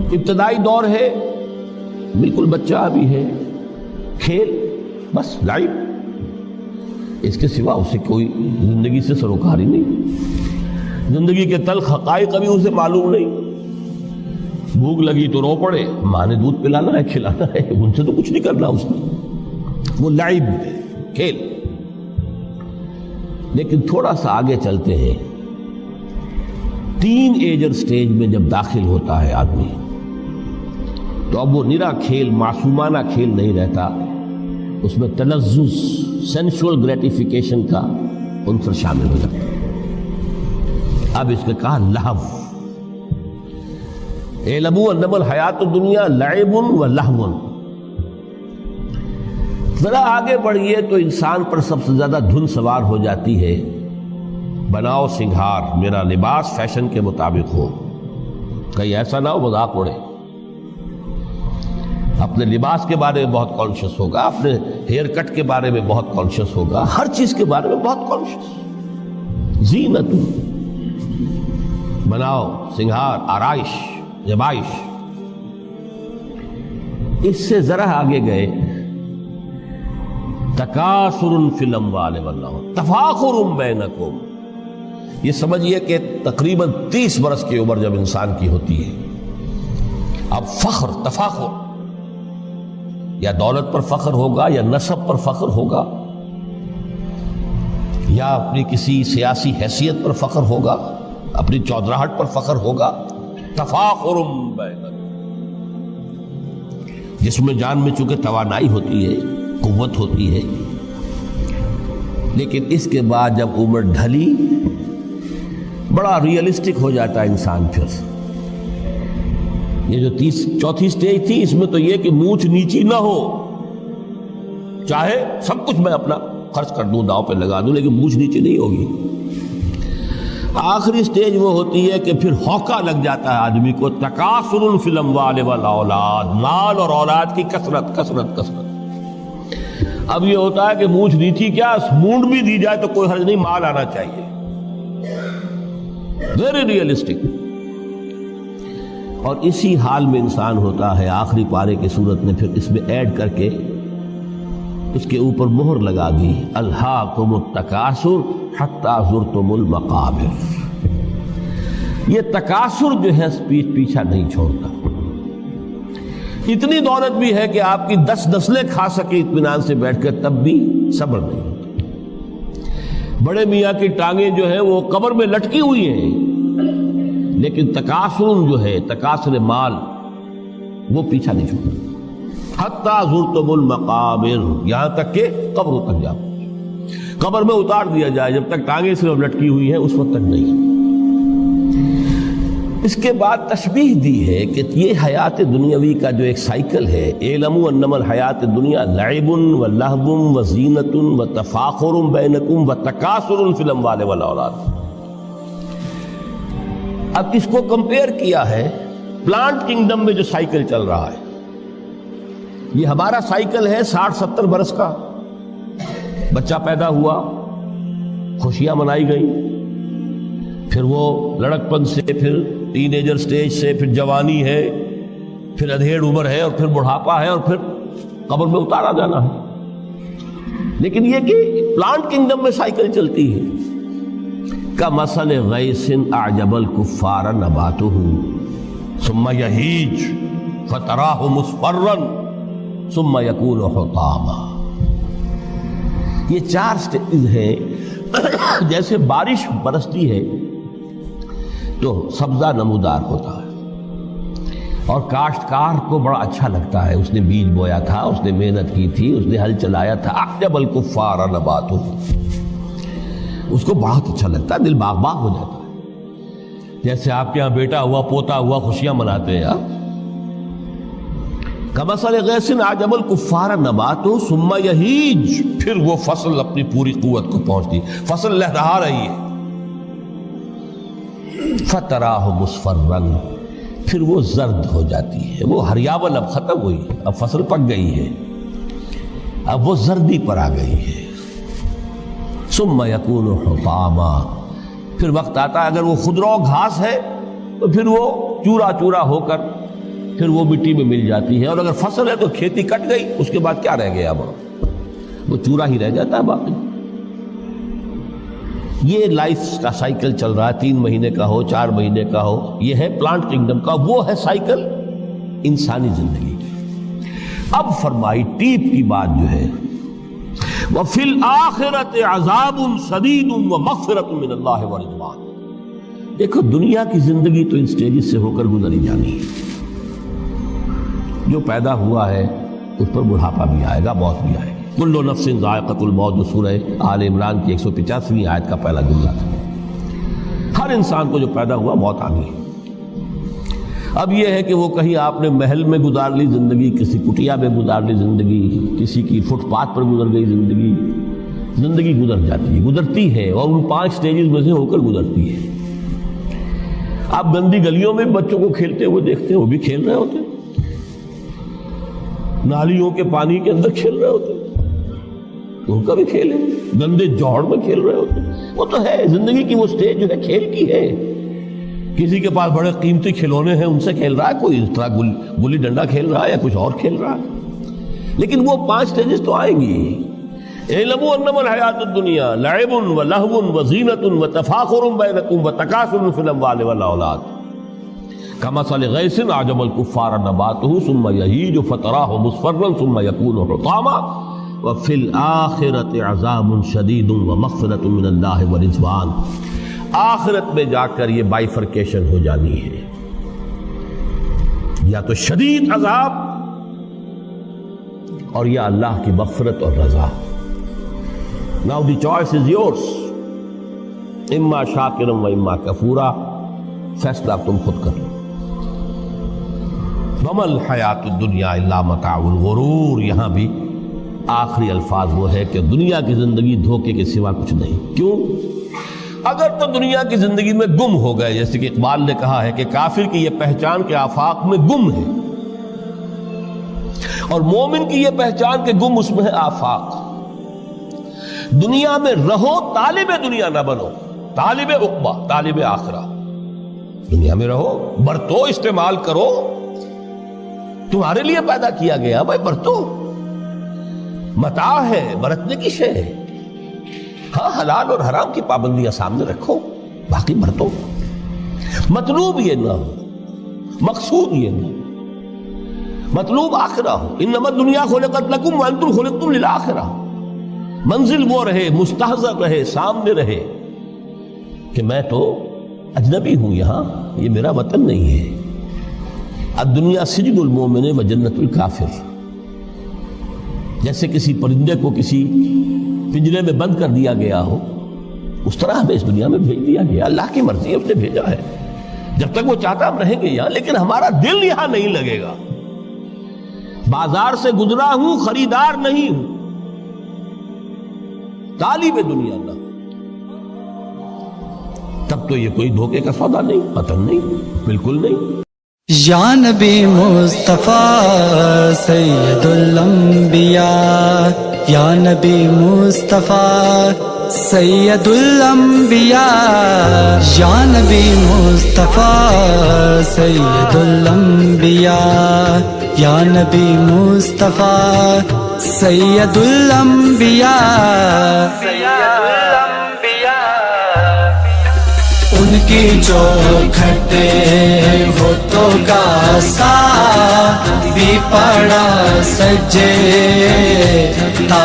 ابتدائی دور ہے، بالکل بچہ بھی ہے، کھیل بس لائف، اس کے سوا اسے کوئی زندگی سے سروکار ہی نہیں، زندگی کے تلخ حقائق ابھی اسے معلوم نہیں۔ بھوک لگی تو رو پڑے، ماں نے دودھ پلانا ہے، کھلانا ہے، ان سے تو کچھ نہیں کرنا اس نے، وہ لعب کھیل۔ لیکن تھوڑا سا آگے چلتے ہیں، ٹین ایجر سٹیج میں جب داخل ہوتا ہے آدمی تو اب وہ نرا کھیل، معصومانہ کھیل نہیں رہتا، اس میں تلذذ، سینشول گریٹیفیکیشن کا عنصر شامل ہو جاتا ہے۔ اب اس نے کہا لہو، اعلموا انما الحیات الدنیا لعب و لہو۔ ذرا آگے بڑھیے تو انسان پر سب سے زیادہ دھن سوار ہو جاتی ہے، بناؤ سنگھار، میرا لباس فیشن کے مطابق ہو، کہیں ایسا نہ ہو مذاق اڑے۔ اپنے لباس کے بارے میں بہت کانشیس ہوگا، اپنے ہیئر کٹ کے بارے میں بہت کانشیس ہوگا، ہر چیز کے بارے میں بہت کانشیس۔ زینت، بناؤ سنگھار، آرائش، زیبائش۔ اس سے ذرا آگے گئے، تکاثر فی الاموال والاولاد، تفاخر بینکم۔ یہ سمجھیے کہ تقریباً 30 برس کی عمر جب انسان کی ہوتی ہے، اب فخر، تفاخر، یا دولت پر فخر ہوگا، یا نسب پر فخر ہوگا، یا اپنی کسی سیاسی حیثیت پر فخر ہوگا، اپنی چودراہٹ پر فخر ہوگا۔ تفاخر بینکم، جس میں جان میں چونکہ توانائی ہوتی ہے، قوت ہوتی ہے، لیکن اس کے بعد جب عمر ڈھلی بڑا ریئلسٹک ہو جاتا ہے انسان۔ پھر یہ جو چوتھی سٹیج تھی، اس میں تو یہ کہ مونچھ نیچی نہ ہو، چاہے سب کچھ میں اپنا خرچ کر دوں، داؤ پہ لگا دوں، لیکن مونچھ نیچی نہیں ہوگی۔ آخری سٹیج وہ ہوتی ہے کہ پھر ہوکا لگ جاتا ہے آدمی کو، تکاثر فی الاموال والاولاد، مال اور اولاد کی کثرت کثرت کثرت۔ اب یہ ہوتا ہے کہ مونچھ نیچی کیا، مونڈ بھی دی جائے تو کوئی حرج نہیں، مال آنا چاہیے، ویری ریئلسٹک۔ اور اسی حال میں انسان ہوتا ہے۔ آخری پارے کی صورت نے پھر اس میں ایڈ کر کے اس کے اوپر مہر لگا دی، الہاکم التکاثر حتی زرتم المقابر۔ یہ تکاثر جو ہے پیچھا نہیں چھوڑتا۔ اتنی دولت بھی ہے کہ آپ کی 10 نسلیں کھا سکے اطمینان سے بیٹھ کر، تب بھی صبر نہیں ہوتا۔ بڑے میاں کی ٹانگیں جو ہے وہ قبر میں لٹکی ہوئی ہیں، لیکن تکاثر جو ہے، تکاثر مال، وہ پیچھا نہیں چھوڑتا۔ حتی زرتم المقابر، یہاں تک کہ قبر تک جاؤ، قبر میں اتار دیا جائے، جب تک ٹانگیں صرف لٹکی ہوئی ہیں اس وقت تک نہیں۔ اس کے بعد تشبیہ دی ہے کہ یہ حیات دنیاوی کا جو ایک سائیکل ہے، اعلموا انما الحیات الدنیا لعب و لہو و زینت و تفاخر بینکم و تکاثر فی الاموال والاولاد۔ اب اس کو کمپیئر کیا ہے پلانٹ کنگڈم میں جو سائیکل چل رہا ہے۔ یہ ہمارا سائیکل ہے 60-70 برس کا، بچہ پیدا ہوا، خوشیاں منائی گئی، پھر وہ لڑکپن سے، پھر ٹین ایجر سٹیج سے، پھر جوانی ہے، پھر ادھیڑ عمر ہے، اور پھر بڑھاپا ہے، اور پھر قبر میں اتارا جانا ہے۔ لیکن یہ کہ پلانٹ کنگڈم میں سائیکل چلتی ہے۔ کمثل غیث اعجب الکفار نباتہ ثم یہیج فتراہ مصفرا ثم یکون حطاما۔ یہ 4 سٹیج ہیں۔ جیسے بارش برستی ہے تو سبزہ نمودار ہوتا ہے، اور کاشتکار کو بڑا اچھا لگتا ہے، اس نے بیج بویا تھا، اس نے محنت کی تھی، اس نے ہل چلایا تھا، اعجب الکفار نباتہ، اس کو بہت اچھا لگتا ہے، دل باغ باغ ہو جاتا ہے۔ جیسے آپ کے یہاں بیٹا ہوا، پوتا ہوا، خوشیاں مناتے ہیں آپ۔ کمثل غیث اعجب الکفار نباتہ ثم یہیج، پھر وہ فصل اپنی پوری قوت کو پہنچتی، فصل لہرا رہی ہے، فتراہ مصفرا، پھر وہ زرد ہو جاتی ہے، وہ ہریاول اب ختم ہوئی، اب فصل پک گئی ہے، اب وہ زردی پر آ گئی ہے۔ ثم یکون حطاما، پھر وقت آتا ہے، اگر وہ خضرو گھاس ہے تو پھر وہ چورا چورا ہو کر پھر وہ مٹی میں مل جاتی ہے، اور اگر فصل ہے تو کھیتی کٹ گئی، اس کے بعد کیا رہ گیا؟ وہ چورا ہی رہ جاتا ہے باقی۔ یہ لائف کا سائیکل چل رہا ہے، 3 مہینے کا ہو، 4 مہینے کا ہو، یہ ہے پلانٹ کنگڈم کا، وہ ہے سائیکل انسانی زندگی کی۔ اب فرمائی ٹیپ کی بات جو ہے، وَفِي الْآخِرَةِ عَذَابٌ شَدِيدٌ وَمَغْفِرَةٌ مِّنَ اللَّهِ وَرِضْوَانٌ۔ دیکھو دنیا کی زندگی تو ان سٹیجز سے ہو کر گزری جانی ہے، جو پیدا ہوا ہے اس پر بڑھاپا بھی آئے گا، موت بھی آئے گی۔ کل نفس ذائقۃ الموت، جو سورہ آل عمران کی 185ویں آیت کا پہلا جملہ تھا۔ ہر انسان کو جو پیدا ہوا موت آنی ہے۔ اب یہ ہے کہ وہ کہیں آپ نے محل میں گزار لی زندگی، کسی کٹیا میں گزار لی زندگی، کسی کی فٹ پاتھ پر گزر گئی زندگی، زندگی گزر جاتی ہے، گزرتی ہے، اور ان 5 سٹیجز میں سے ہو کر گزرتی ہے۔ آپ گندی گلیوں میں بچوں کو کھیلتے ہوئے دیکھتے ہیں، وہ بھی کھیل رہے ہوتے ہیں، نالیوں کے پانی کے اندر کھیل رہے ہوتے ہیں، ان کا بھی کھیل ہے، گندے جوہڑ میں کھیل رہے ہوتے ہیں۔ وہ تو ہے زندگی کی وہ سٹیج جو ہے کھیل کی ہے۔ کسی کے پاس بڑے قیمتی کھلونے ہیں، ان سے کھیل رہا ہے، کوئی اس طرح گلی ڈنڈا کھیل رہا ہے یا کچھ اور کھیل رہا ہے، لیکن وہ 5 سٹیجز تو آئیں گی۔ اعلموا انما الحیات الدنیا لعب ولہو وزینۃ وتفاخر بینکم وتکاثر فی الاموال والاولاد کمثل غیث اعجب الکفار نباتہ ثم یہیج فتراہ مصفرا ثم یکون حطاما وفی الآخرۃ عذاب شدید ومغفرۃ من اللہ ورضوان۔ آخرت میں جا کر یہ بائیفرکیشن ہو جانی ہے، یا تو شدید عذاب اور یا اللہ کی مغفرت اور رضا۔ Now the choice is yours، اما شاکرا و اما کفورا، فیصلہ تم خود کر لو۔ وما الحیات الدنیا الا متاع الغرور، یہاں بھی آخری الفاظ وہ ہے کہ دنیا کی زندگی دھوکے کے سوا کچھ نہیں۔ کیوں؟ اگر تو دنیا کی زندگی میں گم ہو گئے، جیسے کہ اقبال نے کہا ہے کہ کافر کی یہ پہچان کے آفاق میں گم ہے، اور مومن کی یہ پہچان کہ گم اس میں ہے آفاق۔ دنیا میں رہو، طالب دنیا نہ بنو، طالب عقبہ، طالب آخرہ۔ دنیا میں رہو، برتو، استعمال کرو، تمہارے لیے پیدا کیا گیا، بھائی برتو، متاع ہے، برتنے کی شے ہے۔ ہاں حلال اور حرام کی پابندیاں سامنے رکھو، باقی برتو۔ مطلوب یہ نہ ہو، مقصود یہ نہ ہو، مطلوب آخرہ ہو۔ انما الدنیا خلقت لکم وانتم خلقتم للآخرہ۔ منزل وہ رہے، مستحضر رہے، سامنے رہے کہ میں تو اجنبی ہوں، یہاں یہ میرا وطن نہیں ہے۔ الدنیا سجن المومن و جنت الکافر۔ جیسے کسی پرندے کو کسی پنجرے میں بند کر دیا گیا ہو، اس طرح ہمیں اس دنیا میں بھیج دیا گیا، اللہ کی مرضی اس نے بھیجا ہے۔ جب تک وہ چاہتا ہم رہیں گے یہاں، لیکن ہمارا دل یہاں نہیں لگے گا۔ بازار سے گزرا ہوں، خریدار نہیں ہوں، طالب دنیا نہ، تب تو یہ کوئی دھوکے کا سودا نہیں، پتن نہیں، بالکل نہیں۔ یا نبی مصطفیٰ سید الانبیاء، یا نبی مصطفیٰ سید الانبیاء، یا نبی مصطفیٰ سید الانبیاء، یا نبی مصطفیٰ سید الانبیاء۔ ان کی چوکھٹے ہوتوں کا سا بھی پڑا سجے تا